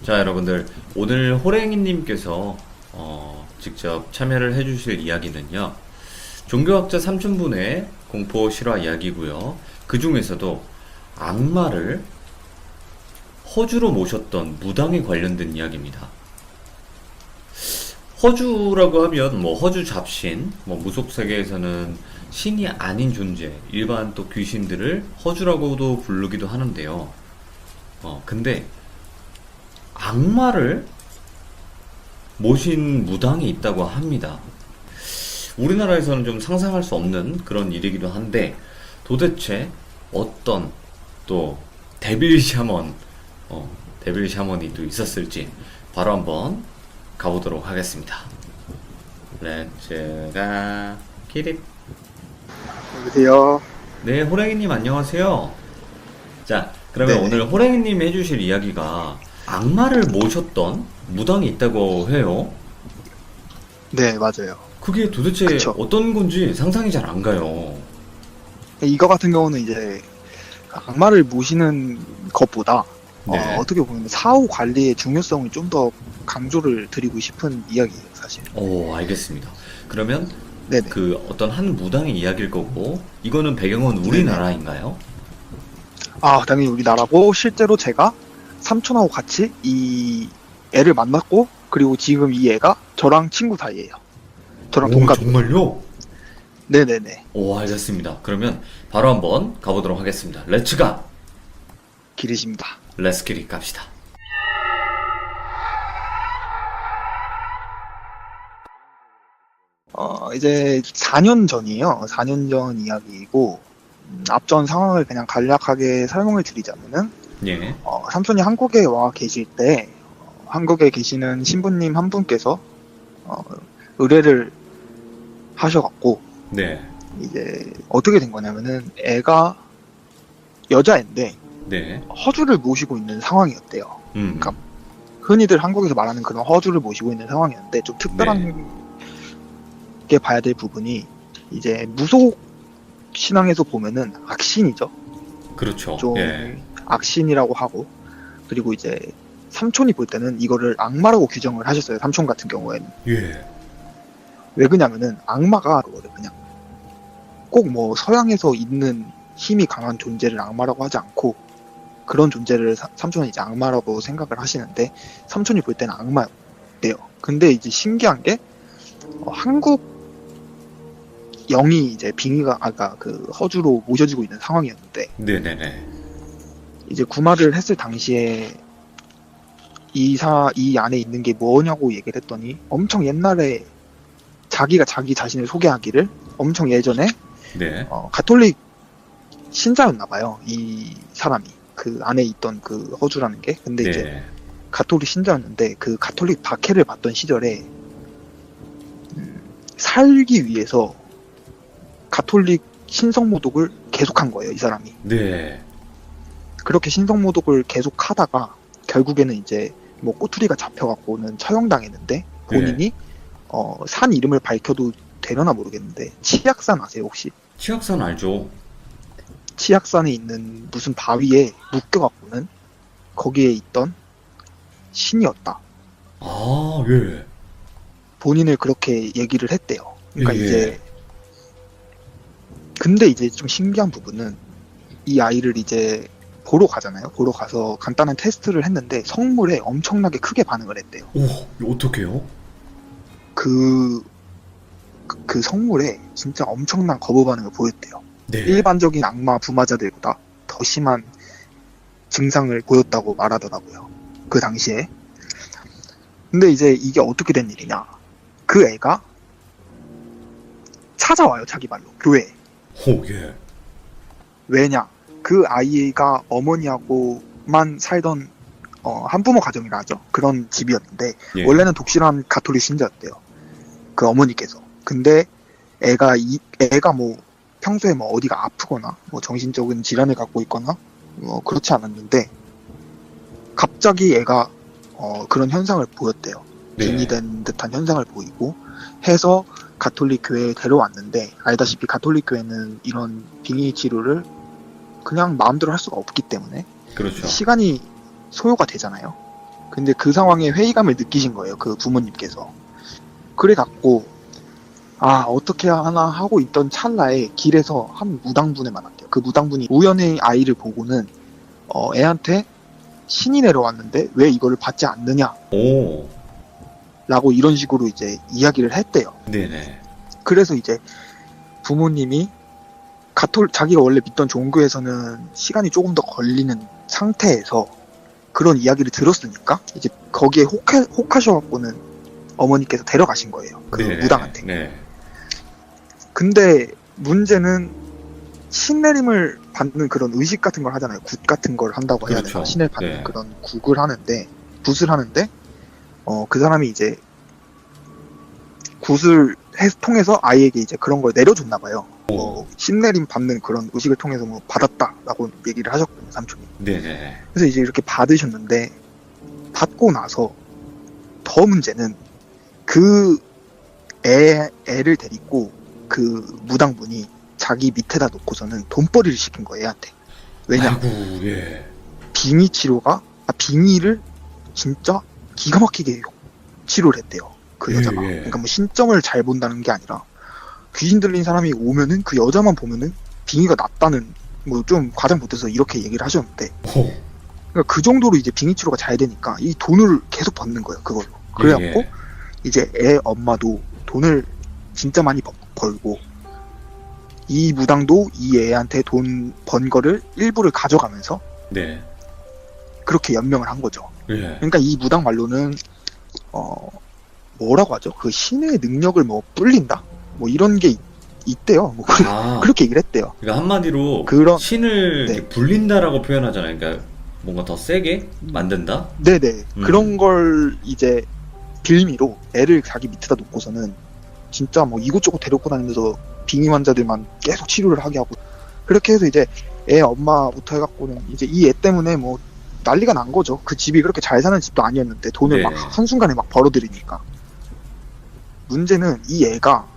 자, 여러분들, 오늘 호랭이님께서 직접 참여를 해주실 이야기는요, 종교학자 삼촌분의 공포 실화 이야기고요. 그 중에서도 악마를 허주로 모셨던 무당에 관련된 이야기입니다. 허주라고 하면 뭐 허주 잡신, 뭐 무속 세계에서는 신이 아닌 존재, 일반 또 귀신들을 허주라고도 부르기도 하는데요. 근데 악마를 모신 무당이 있다고 합니다. 우리나라에서는 좀 상상할 수 없는 그런 일이기도 한데, 도대체 어떤 또 데빌 샤먼이 또 있었을지 바로 한번 가보도록 하겠습니다. 렛츠가 기릿. 여보세요. 네, 호랭이님 안녕하세요. 자, 그러면 네. 오늘 호랭이님 해주실 이야기가 악마를 모셨던 무당이 있다고 해요. 네, 맞아요. 그게 도대체 그쵸. 어떤 건지 상상이 잘 안 가요. 이거 같은 경우는 이제 악마를 모시는 것보다 네. 어떻게 보면 사후 관리의 중요성을 좀 더 강조를 드리고 싶은 이야기예요, 사실. 오, 알겠습니다. 그러면 네네. 그 어떤 한 무당의 이야기일 거고, 이거는 배경은 우리나라인가요? 당연히 우리나라고 실제로 제가 삼촌하고 같이 이 애를 만났고 그리고 지금 이 애가 저랑 친구 사이예요. 저랑 오, 동갑이에요. 정말요? 네네네. 오, 알겠습니다. 그러면 바로 한번 가보도록 하겠습니다. 렛츠가! 기르십니다. 렛츠기릿 갑시다. 이제 4년 전이에요. 4년 전 이야기이고 앞전 상황을 그냥 간략하게 설명을 드리자면은 예. 삼촌이 한국에 와 계실 때 한국에 계시는 신부님 한 분께서 어, 의뢰를 하셔갖고 네. 이제 어떻게 된 거냐면은 애가 여자애인데 네. 허주를 모시고 있는 상황이었대요. 음. 그러니까 흔히들 한국에서 말하는 그런 허주를 모시고 있는 상황이었는데 좀 특별한 네. 게 봐야 될 부분이 이제 무속 신앙에서 보면은 악신이죠. 그렇죠. 좀 예. 악신이라고 하고 그리고 이제 삼촌이 볼 때는 이거를 악마라고 규정을 하셨어요. 삼촌 같은 경우에는. 예. 왜 그러냐면은 악마가 그거를 그냥 꼭 뭐 서양에서 있는 힘이 강한 존재를 악마라고 하지 않고 그런 존재를 삼촌은 이제 악마라고 생각을 하시는데 삼촌이 볼 때는 악마였대요. 근데 이제 신기한 게 한국 영이 이제 빙의가 아까 그 허주로 모셔지고 있는 상황이었는데 네네네. 이제 구마를 했을 당시에 이 안에 있는 게 뭐냐고 얘기를 했더니 엄청 옛날에 자기가 자기 자신을 소개하기를 엄청 예전에 네. 가톨릭 신자였나 봐요. 이 사람이 그 안에 있던 그 허주라는 게 근데 이제 네. 가톨릭 신자였는데 그 가톨릭 박해를 받던 시절에 살기 위해서 가톨릭 신성모독을 계속한 거예요. 이 사람이. 네. 그렇게 신성모독을 계속 하다가 결국에는 이제 뭐 꼬투리가 잡혀갖고는 처형당했는데 본인이 산 이름을 밝혀도 되려나 모르겠는데 치악산 아세요 혹시? 치악산 알죠? 치악산에 있는 무슨 바위에 묶여갖고는 거기에 있던 신이었다. 아, 예. 본인을 그렇게 얘기를 했대요. 그러니까 예. 이제 근데 이제 좀 신기한 부분은 이 아이를 이제 보러 가잖아요. 보러 가서 간단한 테스트를 했는데 성물에 엄청나게 크게 반응을 했대요. 오, 이거 어떡해요? 그 성물에 진짜 엄청난 거부 반응을 보였대요. 네. 일반적인 악마 부마자들보다 더 심한 증상을 보였다고 말하더라고요. 그 당시에. 근데 이제 이게 어떻게 된 일이냐. 그 애가 찾아와요. 자기 말로. 교회에. 오, 예. 왜냐? 그 아이가 어머니하고만 살던 한부모 가정이라 하죠. 그런 집이었는데 예. 원래는 독실한 가톨릭 신자였대요. 그 어머니께서. 근데 애가 뭐 평소에 뭐 어디가 아프거나 뭐 정신적인 질환을 갖고 있거나 뭐 그렇지 않았는데 갑자기 애가 그런 현상을 보였대요. 네. 빙이 된 듯한 현상을 보이고 해서 가톨릭 교회에 데려왔는데 알다시피 가톨릭 교회는 이런 빙의 치료를 그냥 마음대로 할 수가 없기 때문에 그렇죠. 시간이 소요가 되잖아요. 근데 그 상황에 회의감을 느끼신 거예요. 그 부모님께서. 그래갖고 어떻게 하나 하고 있던 찰나에 길에서 한 무당분을 만났대요. 그 무당분이 우연히 아이를 보고는 애한테 신이 내려왔는데 왜 이거를 받지 않느냐 오. 라고 이런 식으로 이제 이야기를 했대요. 네네. 그래서 이제 부모님이 자기가 원래 믿던 종교에서는 시간이 조금 더 걸리는 상태에서 그런 이야기를 들었으니까 이제 거기에 혹하셔갖고는 어머니께서 데려가신 거예요. 그 네네. 무당한테. 네. 근데 문제는 신내림을 받는 그런 의식 같은 걸 하잖아요. 굿 같은 걸 한다고 해야 그렇죠. 되나? 신을 받는 네. 그런 굿을 하는데 그 사람이 이제 굿을 통해서 아이에게 이제 그런 걸 내려줬나 봐요. 신내림 받는 그런 의식을 통해서 뭐 받았다라고 얘기를 하셨거든요, 삼촌이. 네네. 그래서 이제 이렇게 받으셨는데 받고 나서 더 문제는 그 애를 데리고 그 무당분이 자기 밑에다 놓고서는 돈벌이를 시킨 거예요, 애한테. 왜냐? 아이고, 예. 빙의 치료가 빙의를 진짜 기가 막히게 치료를 했대요. 그 여자가. 예. 그러니까 뭐 신점을 잘 본다는 게 아니라 귀신 들린 사람이 오면은 그 여자만 보면은 빙의가 낫다는 뭐 좀 과장 못해서 이렇게 얘기를 하셨는데 그러니까 그 정도로 이제 빙의 치료가 잘 되니까 이 돈을 계속 버는 거예요, 그걸로. 그래갖고 이제 애 엄마도 돈을 진짜 많이 벌고 이 무당도 이 애한테 돈 번 거를 일부를 가져가면서 네. 그렇게 연명을 한 거죠. 예. 그러니까 이 무당 말로는 뭐라고 하죠? 그 신의 능력을 뭐 불린다? 뭐 이런 게 있대요. 뭐 그렇게 얘기를 했대요. 그러니까 한마디로 그런 신을 네. 이렇게 불린다라고 표현하잖아요. 그러니까 뭔가 더 세게 만든다? 네네. 그런 걸 이제 빌미로 애를 자기 밑에다 놓고서는 진짜 뭐 이곳저곳 데리고 다니면서 빙의 환자들만 계속 치료를 하게 하고 그렇게 해서 이제 애 엄마부터 해갖고는 이제 이 애 때문에 뭐 난리가 난 거죠. 그 집이 그렇게 잘 사는 집도 아니었는데 돈을 네. 막 한순간에 막 벌어들이니까. 문제는 이 애가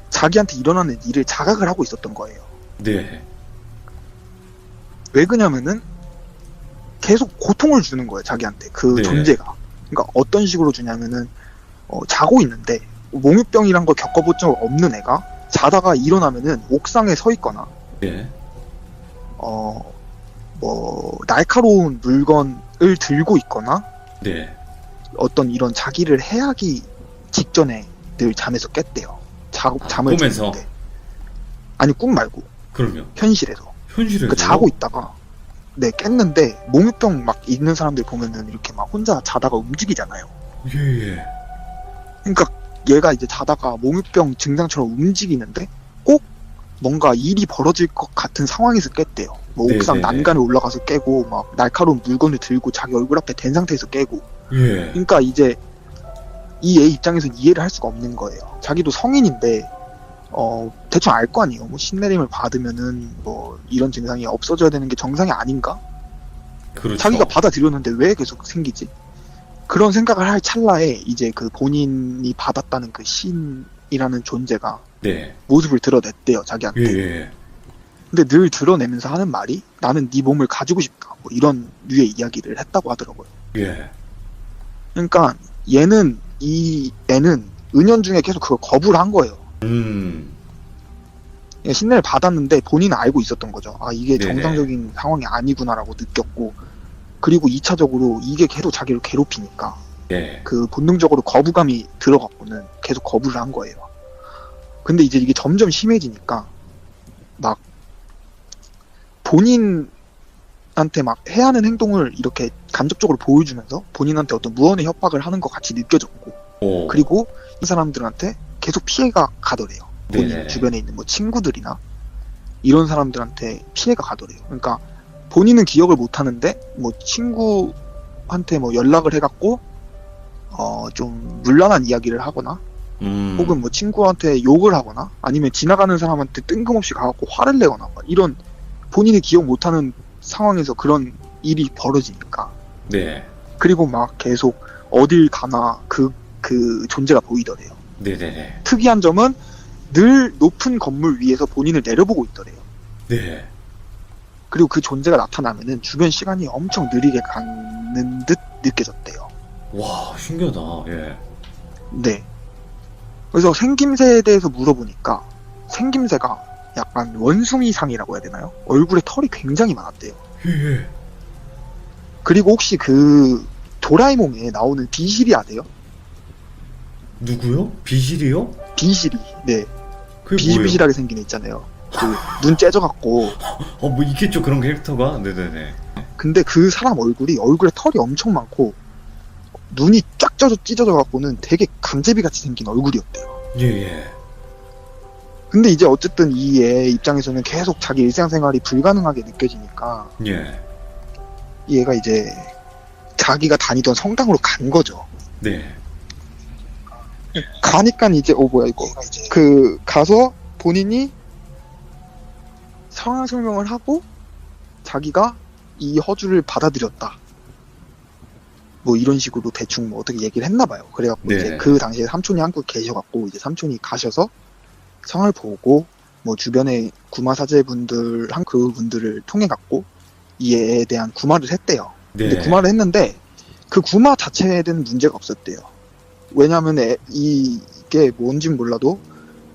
자기한테 일어나는 일을 자각을 하고 있었던 거예요. 네. 왜 그러냐면은 계속 고통을 주는 거예요, 자기한테. 그 네. 존재가. 그러니까 어떤 식으로 주냐면은 자고 있는데 몽유병이란 걸 겪어본 적 없는 애가 자다가 일어나면은 옥상에 서 있거나 네. 뭐 날카로운 물건을 들고 있거나 네. 어떤 이런 자기를 해하기 직전에 늘 잠에서 깼대요. 잠을 꿈에서? 잤는데. 아니 꿈 말고 그럼요. 현실에서. 현실에서. 그러니까 자고 있다가 깼는데 몽유병 막 있는 사람들 보면은 이렇게 막 혼자 자다가 움직이잖아요. 예. 그러니까 얘가 이제 자다가 몽유병 증상처럼 움직이는데 꼭 뭔가 일이 벌어질 것 같은 상황에서 깼대요. 뭐 옥상 난간에 올라가서 깨고 막 날카로운 물건을 들고 자기 얼굴 앞에 댄 상태에서 깨고. 예. 그러니까 이제 이 애 입장에서 이해를 할 수가 없는 거예요. 자기도 성인인데 대충 알 거 아니에요. 뭐 신내림을 받으면은 뭐 이런 증상이 없어져야 되는 게 정상이 아닌가? 그렇죠. 자기가 받아들였는데 왜 계속 생기지? 그런 생각을 할 찰나에 이제 그 본인이 받았다는 그 신이라는 존재가 네. 모습을 드러냈대요, 자기한테. 예. 근데 늘 드러내면서 하는 말이 나는 네 몸을 가지고 싶다. 뭐 이런 류의 이야기를 했다고 하더라고요. 예. 그러니까 이 애는 은연중에 계속 그걸 거부를 한 거예요. 신내를 받았는데 본인은 알고 있었던 거죠. 이게 네네. 정상적인 상황이 아니구나라고 느꼈고, 그리고 2차적으로 이게 계속 자기를 괴롭히니까 예. 그 본능적으로 거부감이 들어갔고는 계속 거부를 한 거예요. 근데 이제 이게 점점 심해지니까 막 본인한테 막 해야 하는 행동을 이렇게 간접적으로 보여주면서 본인한테 어떤 무언의 협박을 하는 것 같이 느껴졌고, 그리고 이 사람들한테 계속 피해가 가더래요. 본인 네네. 주변에 있는 뭐 친구들이나 이런 사람들한테 피해가 가더래요. 그러니까 본인은 기억을 못 하는데 뭐 친구한테 뭐 연락을 해갖고 좀 문란한 이야기를 하거나 혹은 뭐 친구한테 욕을 하거나 아니면 지나가는 사람한테 뜬금없이 가갖고 화를 내거나 이런 본인이 기억 못하는 상황에서 그런 일이 벌어지니까. 네. 그리고 막 계속 어딜 가나 그 존재가 보이더래요. 네네네. 특이한 점은 늘 높은 건물 위에서 본인을 내려보고 있더래요. 네. 그리고 그 존재가 나타나면은 주변 시간이 엄청 느리게 않는 듯 느껴졌대요. 와, 신기하다. 예. 네. 그래서 생김새에 대해서 물어보니까 생김새가 약간 원숭이상이라고 해야 되나요? 얼굴에 털이 굉장히 많았대요. 예. 그리고 혹시 그 도라에몽에 나오는 비실이 아세요? 누구요? 비실이요? 비실이. 네. 그게 뭐예요? 비실비실하게 생긴 애 있잖아요. 그 눈 째져갖고. 뭐 있겠죠, 그런 캐릭터가. 네네네. 근데 그 사람 얼굴에 털이 엄청 많고 눈이 쫙 찢어져갖고는 되게 감제비같이 생긴 얼굴이었대요. 예. 근데 이제 어쨌든 이 애 입장에서는 계속 자기 일상생활이 불가능하게 느껴지니까 예. 이 애가 이제 자기가 다니던 성당으로 간 거죠. 네. 가니까 이제 뭐야 이거 그 가서 본인이 상황 설명을 하고 자기가 이 허주를 받아들였다. 뭐 이런 식으로 대충 뭐 어떻게 얘기를 했나 봐요. 그래갖고 네. 이제 그 당시에 삼촌이 한국에 계셔갖고 이제 삼촌이 가셔서 성을 보고 뭐 주변에 구마 사제분들 한 그분들을 통해 갖고 이 애에 대한 구마를 했대요. 네. 근데 구마를 했는데 그 구마 자체에는 문제가 없었대요. 왜냐하면 이게 뭔진 몰라도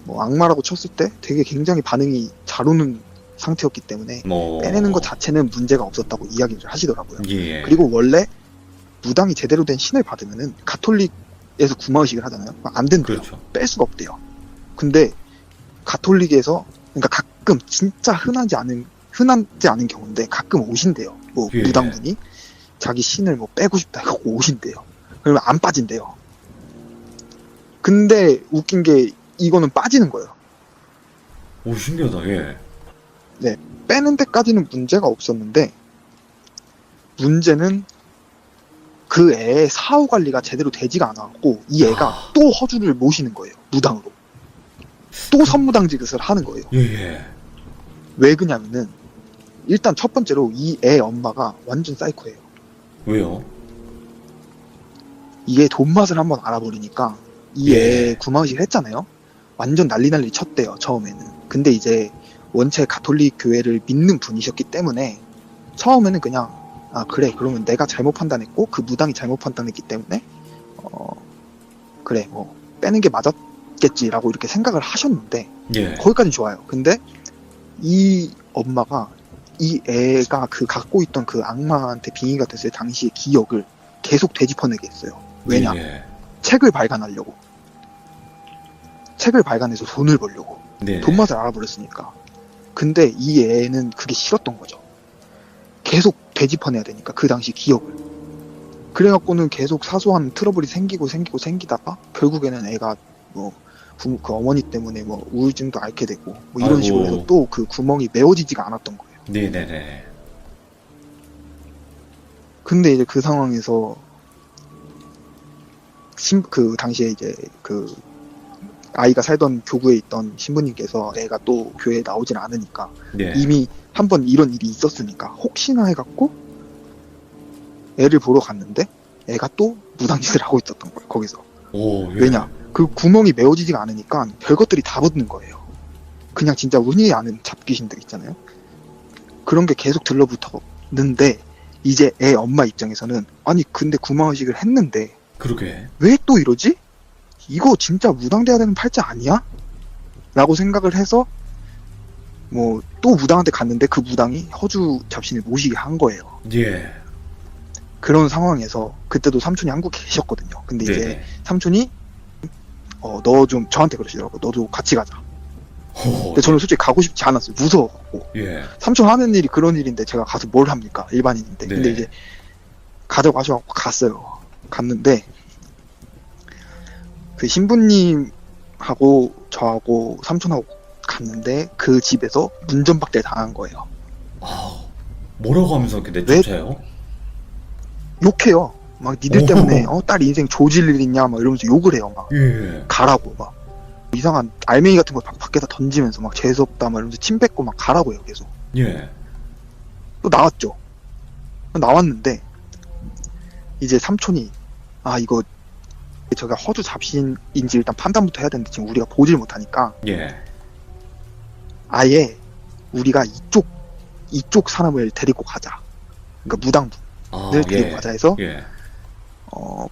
뭐 악마라고 쳤을 때 되게 굉장히 반응이 잘 오는 상태였기 때문에 뭐 빼내는 것 자체는 문제가 없었다고 이야기를 하시더라고요. 예. 그리고 원래 무당이 제대로 된 신을 받으면은 가톨릭에서 구마의식을 하잖아요. 안 된대요. 그렇죠. 뺄 수가 없대요. 근데 가톨릭에서 그러니까 가끔 진짜 흔하지 않은 경우인데 가끔 오신대요. 뭐 예. 무당분이 자기 신을 뭐 빼고 싶다 하고 오신대요. 그러면 안 빠진대요. 근데 웃긴 게 이거는 빠지는 거예요. 오, 신기하다. 예. 빼는 데까지는 문제가 없었는데 문제는 그 애의 사후 관리가 제대로 되지가 않았고 이 애가 또 허주를 모시는 거예요. 무당으로. 또 선무당직을 하는 거예요. 예. 왜 그러냐면은 일단 첫 번째로 이 애 엄마가 완전 사이코예요. 왜요? 이게 돈맛을 한번 알아버리니까 이 애 구마의식을 했잖아요. 완전 난리 쳤대요. 처음에는. 근데 이제 원체 가톨릭 교회를 믿는 분이셨기 때문에 처음에는 그냥 그래 그러면 내가 잘못 판단했고 그 무당이 잘못 판단했기 때문에 그래 뭐 빼는 게 맞았겠지라고 이렇게 생각을 하셨는데 예. 거기까지 좋아요. 근데 이 엄마가 이 애가 그 갖고 있던 그 악마한테 빙의가 됐을 당시의 기억을 계속 되짚어내게 했어요. 왜냐? 예. 책을 발간하려고. 책을 발간해서 돈을 벌려고. 네. 돈맛을 알아버렸으니까. 근데 이 애는 그게 싫었던 거죠. 계속 되짚어내야 되니까 그 당시 기억을. 그래갖고는 계속 사소한 트러블이 생기다가 결국에는 애가 뭐 그 어머니 때문에 뭐 우울증도 앓게 되고 뭐 이런 아이고. 식으로 해서 또 그 구멍이 메워지지가 않았던 거예요. 네네네. 근데 이제 그 상황에서 그 당시에 이제 그 아이가 살던 교구에 있던 신부님께서 애가 또 교회에 나오질 않으니까 네. 이미 한번 이런 일이 있었으니까 혹시나 해갖고 애를 보러 갔는데 애가 또 무당짓을 하고 있었던 거예요. 거기서. 오, 예. 왜냐? 그 구멍이 메워지지가 않으니까 별것들이 다 붙는 거예요. 그냥 진짜 운이 아는 잡귀신들 있잖아요. 그런 게 계속 들러붙었는데 이제 애 엄마 입장에서는 아니 근데 구마의식을 했는데 그러게. 왜 또 이러지? 이거 진짜 무당돼야 되는 팔자 아니야? 라고 생각을 해서 뭐 또 무당한테 갔는데 그 무당이 허주 잡신을 모시게 한 거예요. 예. 그런 상황에서 그때도 삼촌이 한국에 계셨거든요. 근데 이제 네네. 삼촌이 너 좀 저한테 그러시더라고. 너도 같이 가자. 근데 저는 솔직히 가고 싶지 않았어요. 무서워갖고. 예. 삼촌 하는 일이 그런 일인데 제가 가서 뭘 합니까? 일반인인데. 네. 근데 이제 가자고 하셔갖고 갔어요. 갔는데 그 신부님하고 저하고 삼촌하고 갔는데 그 집에서 문전박대 당한 거예요. 뭐라고 하면서 이렇게 내쫓아요? 욕해요. 막 니들 때문에 딸 인생 조질 일 있냐 막 이러면서 욕을 해요. 막 예. 가라고 막 이상한 알맹이 같은 거 밖에다 던지면서 막 재수없다 막 이러면서 침 뱉고 막 가라고 해요. 계속. 예. 또 나왔죠. 나왔는데 이제 삼촌이 이거 저가 허주 잡신인지 일단 판단부터 해야 되는데 지금 우리가 보질 못하니까 예. 아예 우리가 이쪽 사람을 데리고 가자. 그러니까 무당분. 아, 데리고 가자 해서 예.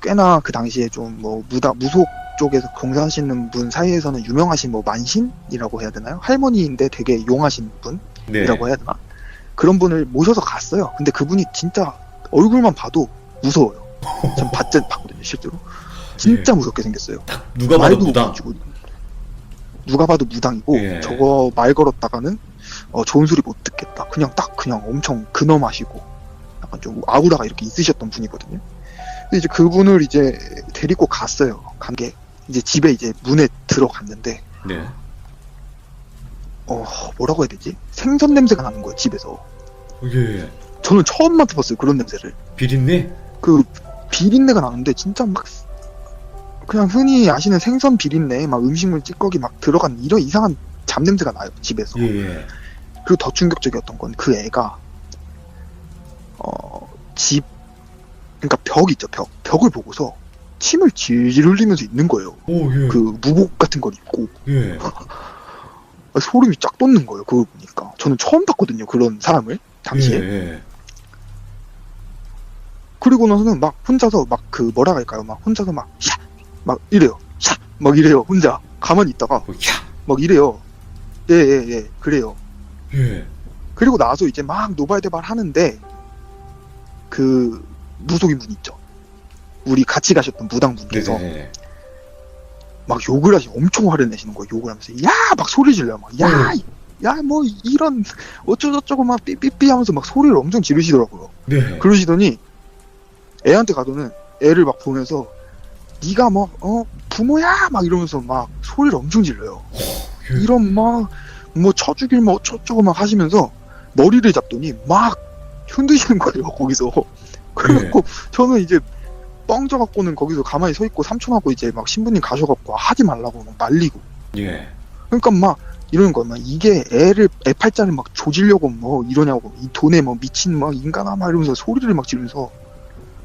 꽤나 그 당시에 좀 뭐 무속 쪽에서 공사하시는 분 사이에서는 유명하신 뭐 만신이라고 해야 되나요? 할머니인데 되게 용하신 분이라고 네. 해야 되나? 그런 분을 모셔서 갔어요. 근데 그분이 진짜 얼굴만 봐도 무서워요. 전 봤거든요, 실제로. 진짜 무섭게 생겼어요. 누가 봐도 말도 무당. 못해주고, 누가 봐도 무당이고, 예. 저거 말 걸었다가는 좋은 소리 못 듣겠다. 그냥 엄청 근엄하시고 약간 좀 아우라가 이렇게 있으셨던 분이거든요. 근데 이제 그분을 이제 데리고 갔어요. 간 게 이제 집에 이제 문에 들어갔는데 네. 뭐라고 해야 되지? 생선 냄새가 나는 거예요, 집에서. 예. 저는 처음 맡아봤어요, 그런 냄새를. 비린내? 그 비린내가 나는데 진짜 막 그냥 흔히 아시는 생선 비린내, 막 음식물 찌꺼기 막 들어간 이런 이상한 잡냄새가 나요, 집에서. 예. 그리고 더 충격적이었던 건 그 애가 그러니까 벽 있죠, 벽을 보고서 침을 질질 흘리면서 있는 거예요. 오, 예. 그 무복 같은 걸 입고. 예. 소름이 쫙 돋는 거예요, 그걸 보니까. 저는 처음 봤거든요, 그런 사람을 당시에. 예. 그리고 나서는 막 혼자서 막 그 뭐라 할까요, 막 혼자서 막 이래요. 막 이래요, 혼자 가만히 있다가 야. 막 이래요. 예, 그래요. 예. 그리고 나서 이제 막 노발대발 하는데 그 무속인 분 있죠, 우리 같이 가셨던 무당분께서 네네. 막 욕을 엄청 화를 내시는 거예요. 욕을 하면서 야 막 소리 질러요. 막 야 뭐 이런 어쩌고저쩌고 막 삐삐삐 하면서 막 소리를 엄청 지르시더라고요. 네. 그러시더니 애한테 가서는 애를 막 보면서 네가 뭐 부모야 막 이러면서 막 소리를 엄청 질러요. 예. 이런 막 뭐 쳐죽일 뭐 어쩌고저쩌고 막 하시면서 머리를 잡더니 막 흔드시는 거예요, 거기서. 그래갖고 저는 이제 뻥져갖고는 거기서 가만히 서 있고, 삼촌하고 이제 막 신부님 가셔갖고 하지 말라고 막 말리고. 예. 그러니까 막 이러는 거야. 막 이게 애 팔자를 막 조지려고 뭐 이러냐고, 이 돈에 뭐 미친 막 인간아 막 이러면서 소리를 막 지르면서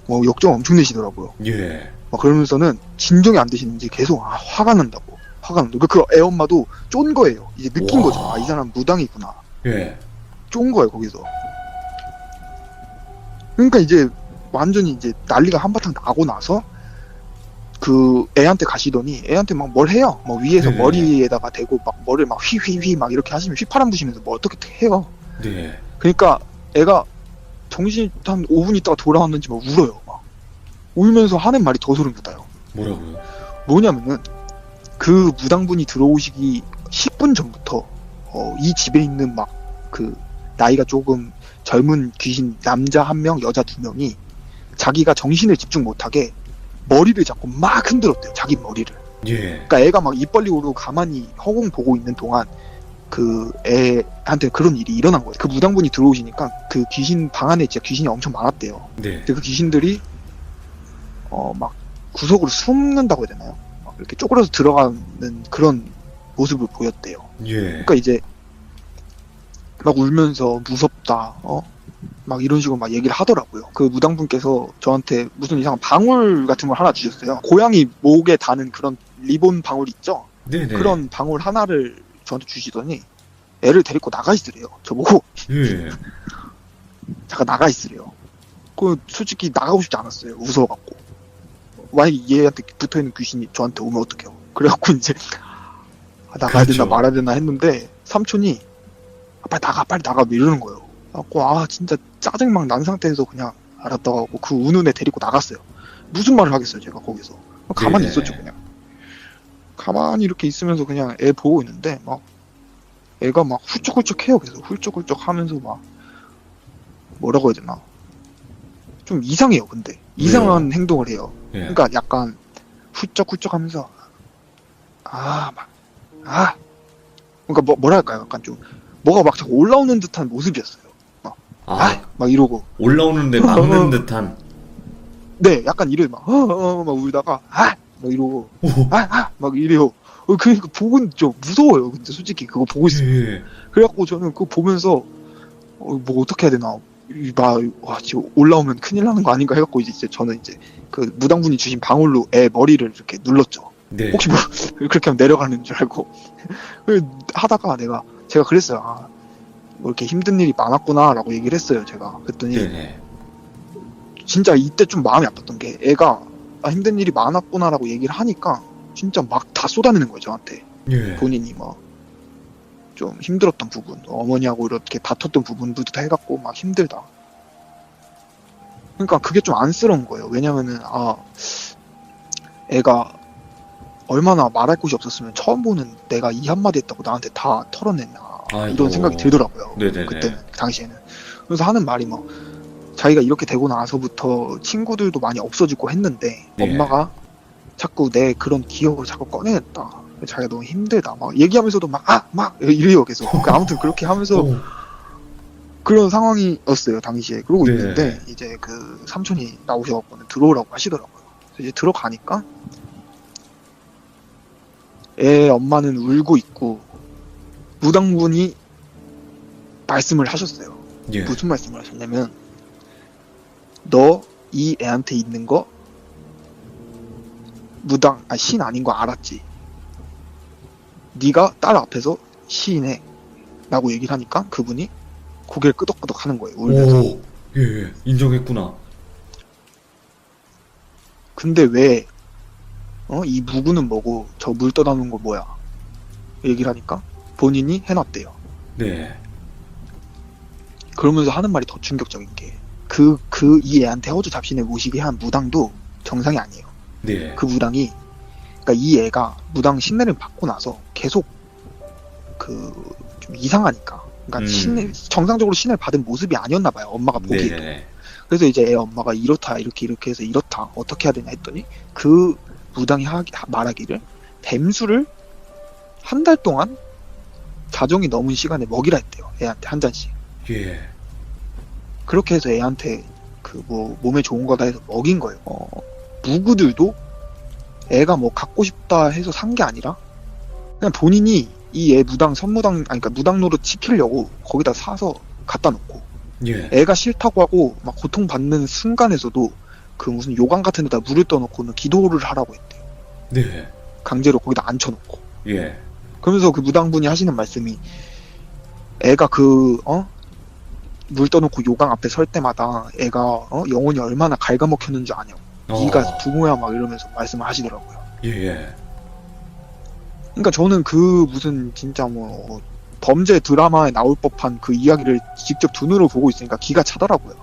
뭐 역정 엄청 내시더라고요. 예. 막 그러면서는 진정이 안 되시는지 계속 화가 난다고. 그 애 엄마도 쫀 거예요. 이제 느낀 와. 거죠. 이 사람 무당이구나. 예. 쫀 거예요, 거기서. 그러니까 이제 완전히 이제 난리가 한바탕 나고 나서 그 애한테 가시더니 애한테 막 뭘 해요. 뭐 위에서 네. 머리에다가 대고 막 머리를 막 휘휘휘 막 이렇게 하시면 휘파람 부시면서 뭐 어떻게 해요. 네. 그러니까 애가 정신이 한 5분 있다가 돌아왔는지 막 울어요. 막 울면서 하는 말이 더 소름 돋아요. 뭐라고요? 뭐냐면은 그 무당분이 들어오시기 10분 전부터 이 집에 있는 막 그 나이가 조금 젊은 귀신 남자 1명 여자 2명이 자기가 정신을 집중 못하게 머리를 잡고 막 흔들었대요, 자기 머리를. 예. 그러니까 애가 막 입 벌리고 가만히 허공 보고 있는 동안 그 애한테 그런 일이 일어난 거예요. 그 무당분이 들어오시니까 그 귀신 방 안에 진짜 귀신이 엄청 많았대요. 네. 근데 그 귀신들이 막 구석으로 숨는다고 해야 되나요? 막 이렇게 쪼그려서 들어가는 그런 모습을 보였대요. 예. 그러니까 이제 막 울면서 무섭다, 막 이런 식으로 막 얘기를 하더라고요. 그 무당분께서 저한테 무슨 이상한 방울 같은 걸 하나 주셨어요. 고양이 목에 다는 그런 리본 방울 있죠? 네네. 그런 방울 하나를 저한테 주시더니 애를 데리고 나가 있으래요. 저보고 예. 잠깐 나가 있으래요. 솔직히 나가고 싶지 않았어요, 무서워갖고. 만약에 얘한테 붙어있는 귀신이 저한테 오면 어떡해요. 그래갖고 이제 나가야 그렇죠. 되나 말아야 되나 했는데 삼촌이 빨리 나가 뭐 이러는 거예요. 그래갖고 진짜 짜증 막 난 상태에서 그냥 알았다고 하고 그 우는 애 데리고 나갔어요. 무슨 말을 하겠어요, 제가 거기서. 가만히 네네. 있었죠, 그냥. 가만히 이렇게 있으면서 그냥 애 보고 있는데 막 애가 막 훌쩍훌쩍해요. 계속 훌쩍훌쩍 하면서 막 뭐라고 해야 되나, 좀 이상해요. 근데 이상한 행동을 해요. 예. 그러니까 약간 훌쩍훌쩍 하면서 그러니까 뭐라 할까요? 약간 좀 뭐가 막 자꾸 올라오는 듯한 모습이었어요. 막 이러고. 올라오는데 막는 듯한. 네, 약간 이래 막 울다가 막 이러고 막 이래요. 그러니까 보고 좀 무서워요. 근데 솔직히 그거 보고 있으면. 예. 그래갖고 저는 그거 보면서 뭐 어떻게 해야 되나, 지금 올라오면 큰일 나는 거 아닌가 해갖고 이제 저는 이제 그 무당분이 주신 방울로 애 머리를 이렇게 눌렀죠. 네. 혹시 뭐 그렇게 하면 내려가는 줄 알고. 하다가 제가 그랬어요. 뭐 이렇게 힘든 일이 많았구나라고 얘기를 했어요, 제가. 그랬더니 네네. 진짜 이때 좀 마음이 아팠던 게 애가 힘든 일이 많았구나라고 얘기를 하니까 진짜 막 다 쏟아내는 거예요, 저한테. 예. 본인이 막 좀 힘들었던 부분, 어머니하고 이렇게 다퉜던 부분도 다 해갖고 막 힘들다. 그러니까 그게 좀 안쓰러운 거예요. 왜냐면은 애가 얼마나 말할 곳이 없었으면 처음 보는 내가 이 한마디 했다고 나한테 다 털어냈나 아이고. 이런 생각이 들더라고요. 네네네. 그때는 그 당시에는. 그래서 하는 말이 막 자기가 이렇게 되고 나서부터 친구들도 많이 없어지고 했는데 예. 엄마가 자꾸 내 그런 기억을 자꾸 꺼내냈다. 자기가 너무 힘들다. 막 얘기하면서도 막 이래요 계속. 그러니까 아무튼 그렇게 하면서 오. 그런 상황이었어요 당시에. 그러고 네. 있는데 이제 그 삼촌이 나오셔갖고는 들어오라고 하시더라고요. 그래서 이제 들어가니까 애 엄마는 울고 있고 무당분이 말씀을 하셨어요. 예. 무슨 말씀을 하셨냐면 너 이 애한테 있는 거 신 아닌 거 알았지? 네가 딸 앞에서 시인해 라고 얘기를 하니까 그분이 고개를 끄덕끄덕 하는 거예요, 울면서. 오. 예. 인정했구나. 근데 왜 이 무구는 뭐고 저 물 떠다 놓은 거 뭐야 얘기를 하니까 본인이 해놨대요. 네. 그러면서 하는 말이 더 충격적인 게 이 애한테 허주 잡신을 모시게 한 무당도 정상이 아니에요. 네. 그 무당이, 그러니까 이 애가 무당 신내를 받고 나서 계속 좀 이상하니까, 그러니까 정상적으로 신을 받은 모습이 아니었나 봐요. 엄마가 보기에도. 네네. 그래서 이제 애 엄마가 이렇다 이렇게 해서 이렇다 어떻게 해야 되냐 했더니 그 무당이 말하기를 뱀술을 한 달 동안 자정이 넘은 시간에 먹이라 했대요. 애한테 한 잔씩. 예. 그렇게 해서 애한테 몸에 좋은 거다 해서 먹인 거예요. 무구들도 애가 뭐 갖고 싶다 해서 산 게 아니라 그냥 본인이 이 애 그러니까 무당 노릇 시키려고 거기다 사서 갖다 놓고 예. 애가 싫다고 하고 막 고통받는 순간에서도 그 무슨 요강 같은 데다 물을 떠놓고는 기도를 하라고 했대요. 네. 강제로 거기다 앉혀놓고. 예. 그러면서 그 무당분이 하시는 말씀이 애가 물 떠놓고 요강 앞에 설 때마다 애가 영혼이 얼마나 갉아먹혔는 줄 아냐고. 네가 부모야 막 이러면서 말씀을 하시더라고요. 예. 그러니까 저는 무슨 진짜 뭐 범죄 드라마에 나올 법한 그 이야기를 직접 두 눈으로 보고 있으니까 기가 차더라고요.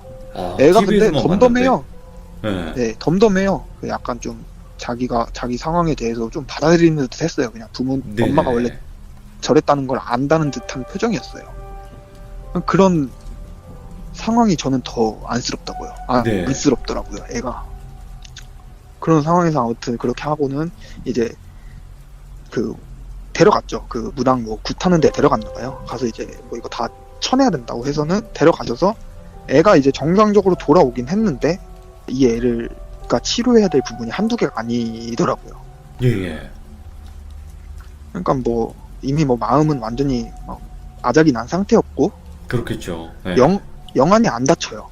애가 근데 TV에서만 덤덤해요. 봤는데. 예. 네, 덤덤해요. 약간 좀 자기 상황에 대해서 좀 받아들이는 듯 했어요. 그냥 네네. 엄마가 원래 저랬다는 걸 안다는 듯한 표정이었어요. 그런 상황이 저는 더 안쓰럽다고요. 네. 안쓰럽더라고요, 애가. 그런 상황에서 아무튼 그렇게 하고는 이제 데려갔죠. 그 무당 굿하는 데 데려갔나 봐요. 가서 이제 이거 다 쳐내야 된다고 해서는 데려가셔서 애가 이제 정상적으로 돌아오긴 했는데 이 애를 그러니까 치료해야 될 부분이 한두 개가 아니더라고요. 예. 그러니까 이미 마음은 완전히 아작이 난 상태였고 그렇겠죠. 예. 영안이 안 다쳐요.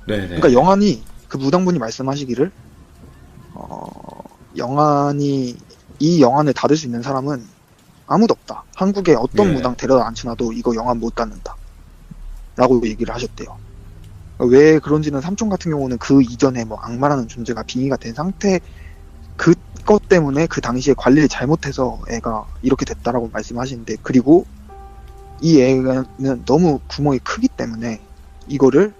네네. 그러니까 영안이 그 무당분이 말씀하시기를 이 영안을 닫을 수 있는 사람은 아무도 없다. 한국에 어떤 예. 무당 데려다 앉혀놔도 이거 영안 못 닫는다. 라고 얘기를 하셨대요. 왜 그런지는 삼촌 같은 경우는 그 이전에 악마라는 존재가 빙의가 된 상태 그것 때문에 그 당시에 관리를 잘못해서 애가 이렇게 됐다라고 말씀하시는데, 그리고 이 애는 너무 구멍이 크기 때문에 이거를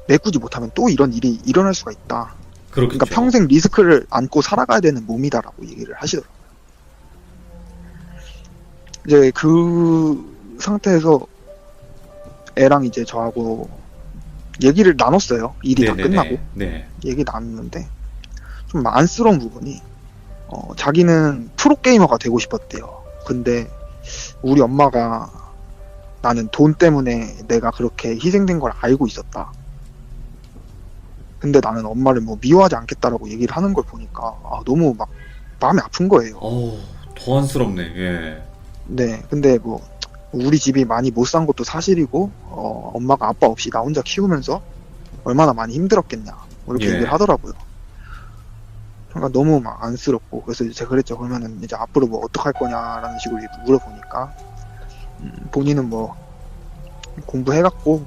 메꾸지 못하면 또 이런 일이 일어날 수가 있다. 그렇겠죠. 그러니까 평생 리스크를 안고 살아가야 되는 몸이다라고 얘기를 하시더라고요. 이제 그 상태에서 애랑 이제 저하고 얘기를 나눴어요. 일이 다 끝나고. 네. 얘기 나눴는데 좀 안쓰러운 부분이 자기는 프로게이머가 되고 싶었대요. 근데 우리 엄마가 나는 돈 때문에 내가 그렇게 희생된 걸 알고 있었다. 근데 나는 엄마를 미워하지 않겠다라고 얘기를 하는 걸 보니까 너무 마음이 아픈 거예요. 더 안쓰럽네. 예. 네, 근데 우리 집이 많이 못 산 것도 사실이고 엄마가 아빠 없이 나 혼자 키우면서 얼마나 많이 힘들었겠냐 이렇게 예. 얘기를 하더라고요. 그러니까 너무 안쓰럽고, 그래서 제가 그랬죠. 그러면은 이제 앞으로 어떡할 거냐라는 식으로 물어보니까 본인은 공부해갖고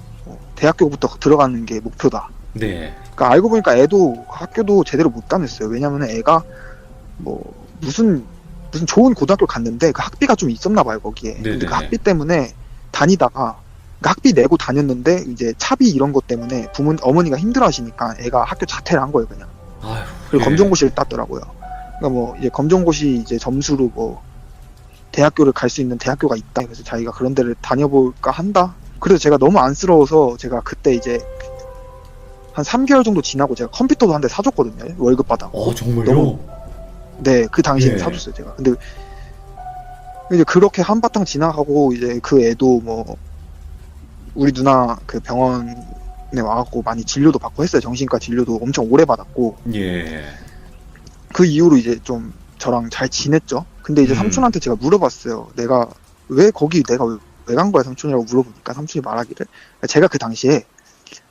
대학교부터 들어가는 게 목표다. 네. 그러니까 알고 보니까 애도 학교도 제대로 못 다녔어요. 왜냐면 애가 뭐 무슨 좋은 고등학교 갔는데 그 학비가 좀 있었나 봐요 거기에. 근데 네네네. 그 학비 때문에 다니다가 그 학비 내고 다녔는데 이제 차비 이런 것 때문에 어머니가 힘들어하시니까 애가 학교 자퇴를 한 거예요 그냥. 아휴. 그리고 예. 검정고시를 땄더라고요. 그러니까 뭐 이제 검정고시 이제 점수로 뭐 대학교를 갈 수 있는 대학교가 있다. 그래서 자기가 그런 데를 다녀볼까 한다. 그래서 제가 너무 안쓰러워서 제가 그때 이제 한 3개월 정도 지나고 제가 컴퓨터도 한 대 사줬거든요. 월급 받아고. 정말요? 너무- 네, 그 당시에 예. 사줬어요 제가. 근데 이제 그렇게 한바탕 지나가고 이제 그 애도 뭐 우리 누나 그 병원에 와갖고 많이 진료도 받고 했어요. 정신과 진료도 엄청 오래 받았고 예. 그 이후로 이제 좀 저랑 잘 지냈죠. 근데 이제 음. 삼촌한테 제가 물어봤어요. 내가 왜 거기 내가 왜 간 거야 삼촌이라고 물어보니까 삼촌이 말하기를 제가 그 당시에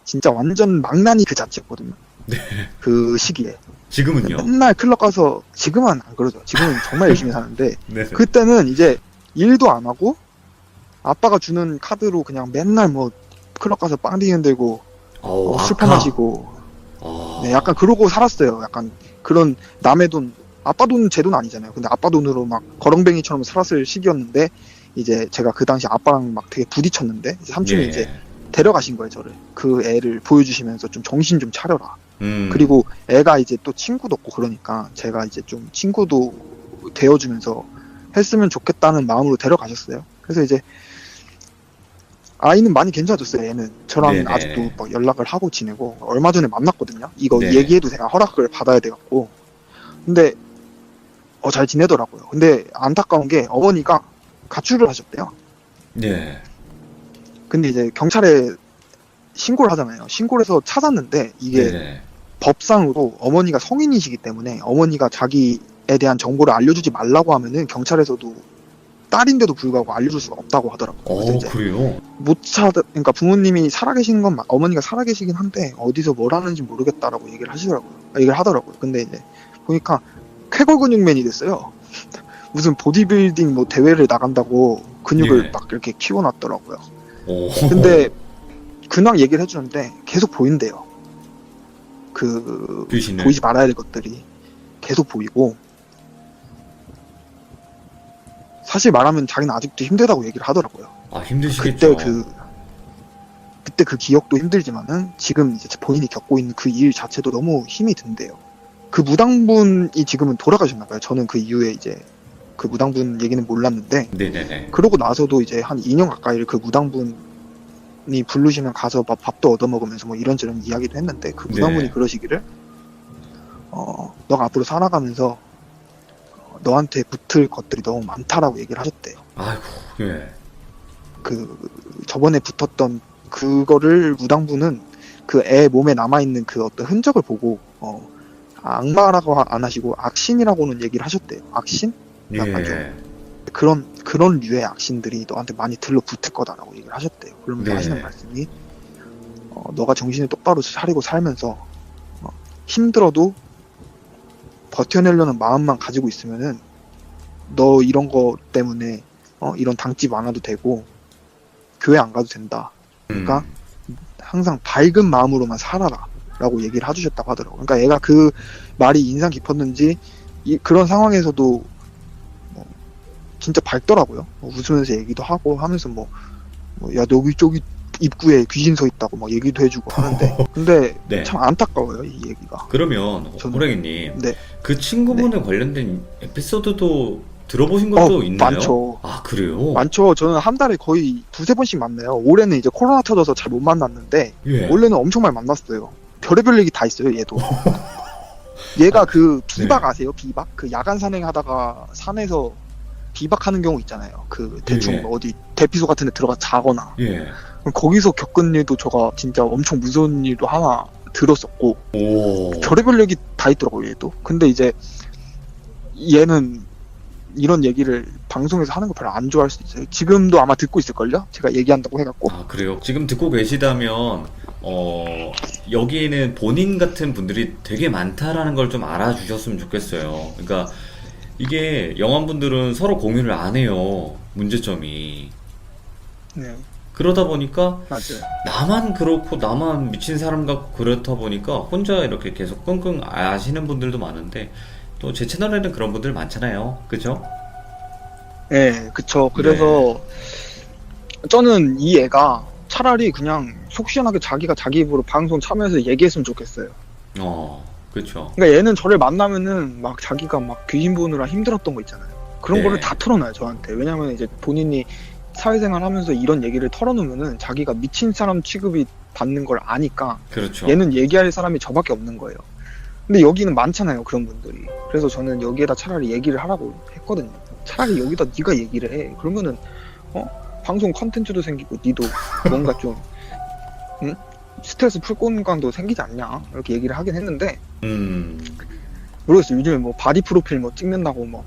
진짜 완전 망나니 그 자체였거든요. 네. 그 시기에 지금은요? 맨날 클럽 가서 지금은 안 그러죠. 지금은 정말 열심히 사는데 네. 그때는 이제 일도 안 하고 아빠가 주는 카드로 그냥 맨날 뭐 클럽 가서 빵딩 흔들고 술 아까. 퍼마시고 아. 네, 약간 그러고 살았어요. 약간 그런 남의 돈, 아빠 돈 제 돈 아니잖아요. 근데 아빠 돈으로 막 거렁뱅이처럼 살았을 시기였는데 이제 제가 그 당시 아빠랑 막 되게 부딪혔는데 이제 삼촌이 예. 이제 데려가신 거예요, 저를. 그 애를 보여주시면서 좀 정신 좀 차려라. 음. 그리고 애가 이제 또 친구도 없고 그러니까 제가 이제 좀 친구도 되어주면서 했으면 좋겠다는 마음으로 데려가셨어요. 그래서 이제 아이는 많이 괜찮아졌어요. 얘는 저랑 네네. 아직도 막 연락을 하고 지내고 얼마 전에 만났거든요. 이거 네. 얘기해도 제가 허락을 받아야 돼갖고 근데 잘 지내더라고요. 근데 안타까운 게 어머니가 가출을 하셨대요. 네. 근데 이제 경찰에 신고를 하잖아요. 신고를 해서 찾았는데 이게 네. 법상으로 어머니가 성인이시기 때문에 어머니가 자기에 대한 정보를 알려주지 말라고 하면은 경찰에서도 딸인데도 불구하고 알려줄 수가 없다고 하더라고요. 그래서 이제 그래요? 그러니까 부모님이 살아계신 건 어머니가 살아계시긴 한데 어디서 뭘 하는지 모르겠다라고 얘기를 하더라고요. 근데 이제 보니까 쾌걸근육맨이 됐어요. 무슨 보디빌딩 뭐 대회를 나간다고 근육을 예. 막 이렇게 키워놨더라고요. 오. 근데 근황 얘기를 해주는데 계속 보인대요. 그 귀신을. 보이지 말아야 될 것들이 계속 보이고 사실 말하면 자기는 아직도 힘들다고 얘기를 하더라고요. 힘드시겠죠. 그때 그 기억도 힘들지만은 지금 이제 본인이 겪고 있는 그 일 자체도 너무 힘이 든대요. 그 무당분이 지금은 돌아가셨나봐요. 저는 그 이후에 이제 그 무당분 얘기는 몰랐는데 네네네. 그러고 나서도 이제 한 2년 가까이를 그 무당분이 부르시면 가서 막 밥도 얻어먹으면서 뭐 이런저런 이야기도 했는데 그 무당분이 네. 그러시기를 너가 앞으로 살아가면서 너한테 붙을 것들이 너무 많다라고 얘기를 하셨대요. 아이고. 예. 그 저번에 붙었던 그거를 무당분은 그 애 몸에 남아있는 그 어떤 흔적을 보고 악마라고 안 하시고 악신이라고는 얘기를 하셨대요. 악신? 약간 좀 예. 그런 류의 악신들이 너한테 많이 들러붙을 거다라고 얘기를 하셨대요. 그러면서 네. 하시는 말씀이 너가 정신을 똑바로 차리고 살면서 힘들어도 버텨내려는 마음만 가지고 있으면은 너 이런 거 때문에 이런 당집 안 와도 되고 교회 안 가도 된다. 그러니까 항상 밝은 마음으로만 살아라 라고 얘기를 해주셨다고 하더라고요. 그러니까 얘가 그 말이 인상 깊었는지 그런 상황에서도 진짜 밝더라고요. 웃으면서 얘기도 하고 하면서 야 여기 저기 입구에 귀신 서 있다고 막 얘기도 해주고 하는데 근데 네. 참 안타까워요 이 얘기가. 그러면 저는- 호랭이님, 네. 그 친구분에 관련된 에피소드도 들어보신 것도 있나요? 많죠. 그래요? 많죠. 저는 한 달에 거의 두세 번씩 만나요. 올해는 이제 코로나 터져서 잘 못 만났는데 예. 원래는 엄청 많이 만났어요. 별의별 얘기 다 있어요, 얘도. 얘가 그 비박 네. 아세요? 비박? 그 야간 산행하다가 산에서 비박하는 경우 있잖아요. 그 대충 예. 뭐 어디 대피소 같은 데 들어가 자거나. 예. 그럼 거기서 겪은 일도 저가 진짜 엄청 무서운 일도 하나 들었었고 오. 별의별 얘기 다 있더라고요, 얘도. 근데 이제 얘는 이런 얘기를 방송에서 하는 거 별로 안 좋아할 수도 있어요. 지금도 아마 듣고 있을걸요? 제가 얘기한다고 해갖고. 그래요? 지금 듣고 계시다면, 여기에는 본인 같은 분들이 되게 많다라는 걸 좀 알아주셨으면 좋겠어요. 그러니까, 이게 영환분들은 서로 공유를 안 해요. 문제점이. 네. 그러다 보니까 맞아요. 나만 그렇고 나만 미친 사람 같고 그렇다 보니까 혼자 이렇게 계속 끙끙 아시는 분들도 많은데 또 제 채널에는 그런 분들 많잖아요. 그죠? 예, 그쵸. 네. 그래서 저는 이 애가 차라리 그냥 속 시원하게 자기가 자기 입으로 방송 참여해서 얘기했으면 좋겠어요. 그쵸. 그러니까 얘는 저를 만나면은 막 자기가 막 귀신 보느라 힘들었던 거 있잖아요. 그런 네. 거를 다 털어놔요, 저한테. 왜냐면 이제 본인이 사회생활 하면서 이런 얘기를 털어놓으면은 자기가 미친 사람 취급이 받는 걸 아니까 그렇죠. 얘는 얘기할 사람이 저밖에 없는 거예요. 근데 여기는 많잖아요, 그런 분들이. 그래서 저는 여기에다 차라리 얘기를 하라고 했거든요. 차라리 여기다 네가 얘기를 해. 그러면은 방송 컨텐츠도 생기고 니도 뭔가 좀 응? 스트레스 풀 공간도 생기지 않냐 이렇게 얘기를 하긴 했는데 음, 모르겠어요. 요즘에 뭐 바디 프로필 뭐 찍는다고 뭐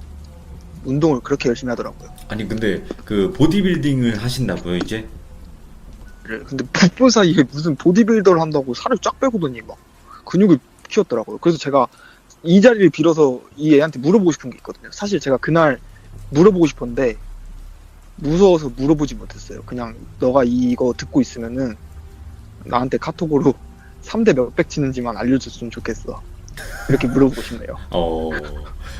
운동을 그렇게 열심히 하더라고요. 아니 근데 그 보디빌딩을 하신다고요 이제? 근데 북부 사이에 무슨 보디빌더를 한다고 살을 쫙 빼고더니 막 근육을 키웠더라고요. 그래서 제가 이 자리를 빌어서 이 애한테 물어보고 싶은 게 있거든요. 사실 제가 그날 물어보고 싶었는데 무서워서 물어보지 못했어요. 그냥 너가 이거 듣고 있으면은 나한테 카톡으로 3대 몇백 치는지만 알려줬으면 좋겠어. 이렇게 물어보고 싶네요.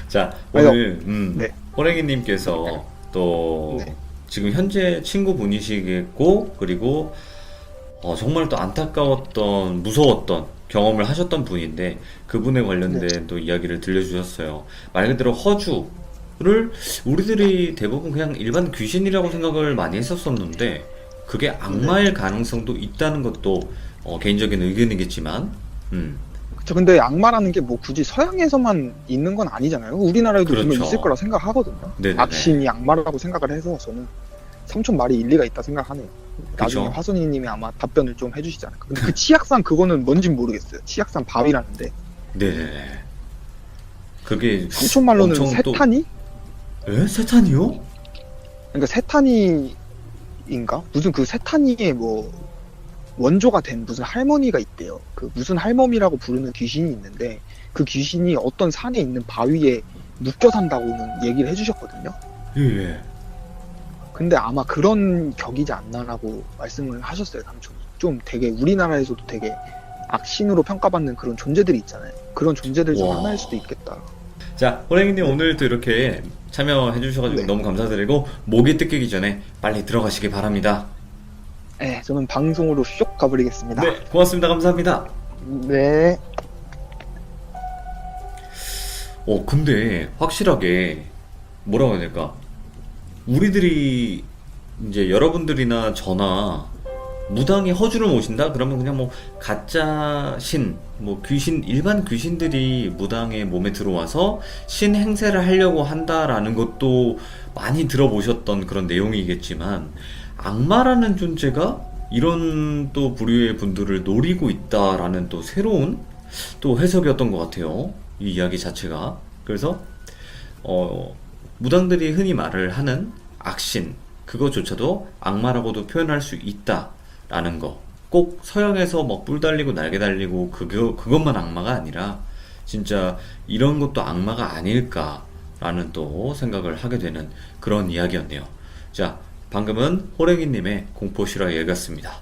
자, 아니요. 오늘, 네. 호랭이님께서 또 네. 지금 현재 친구분이시겠고, 그리고 정말 또 안타까웠던, 무서웠던 경험을 하셨던 분인데, 그분에 관련된 또 이야기를 들려주셨어요. 말 그대로 허주를 우리들이 대부분 그냥 일반 귀신이라고 생각을 많이 했었었는데, 그게 악마일 가능성도 있다는 것도 개인적인 의견이겠지만, 그쵸. 근데 악마라는 게 뭐 굳이 서양에서만 있는 건 아니잖아요. 우리나라에도 그렇죠. 분명 있을 거라 생각하거든요. 네네네. 악신이 악마라고 생각을 해서 저는 삼촌 말이 일리가 있다 생각하네요. 나중에 그쵸. 화선이님이 아마 답변을 좀 해주시지 않을까. 근데 그 치약산 그거는 뭔진 모르겠어요. 치약산 바위라는데 네네네. 그게 삼촌 말로는 엄청 또- 세탄이? 세탄이요? 그러니까 세탄이인가? 무슨 그 세탄이의 뭐 원조가 된 무슨 할머니가 있대요. 그 무슨 할멈이라고 부르는 귀신이 있는데 그 귀신이 어떤 산에 있는 바위에 묶여 산다고는 얘기를 해주셨거든요. 예. 근데 아마 그런 격이지 않나라고 말씀을 하셨어요, 삼촌이. 좀 되게 우리나라에서도 되게 악신으로 평가받는 그런 존재들이 있잖아요. 그런 존재들 중 와. 하나일 수도 있겠다. 자, 호랭이님 오늘도 이렇게 참여해 주셔가지고 네. 너무 감사드리고 목이 뜯기기 전에 빨리 들어가시기 바랍니다. 네, 저는 방송으로 쇽 가버리겠습니다. 네, 고맙습니다. 감사합니다. 네. 근데 확실하게 뭐라고 해야 될까? 우리들이 이제 여러분들이나 저나 무당이 허주를 모신다? 그러면 그냥 뭐 가짜 신, 뭐 귀신, 일반 귀신들이 무당의 몸에 들어와서 신 행세를 하려고 한다라는 것도 많이 들어보셨던 그런 내용이겠지만 악마라는 존재가 이런 또 부류의 분들을 노리고 있다라는 또 새로운 또 해석이었던 것 같아요. 이 이야기 자체가. 그래서 무당들이 흔히 말을 하는 악신, 그거조차도 악마라고도 표현할 수 있다라는 거. 꼭 서양에서 막 뿔 달리고 날개 달리고 그것만 악마가 아니라 진짜 이런 것도 악마가 아닐까라는 또 생각을 하게 되는 그런 이야기였네요. 자, 방금은 호랭이님의 공포 실화 얘기였습니다.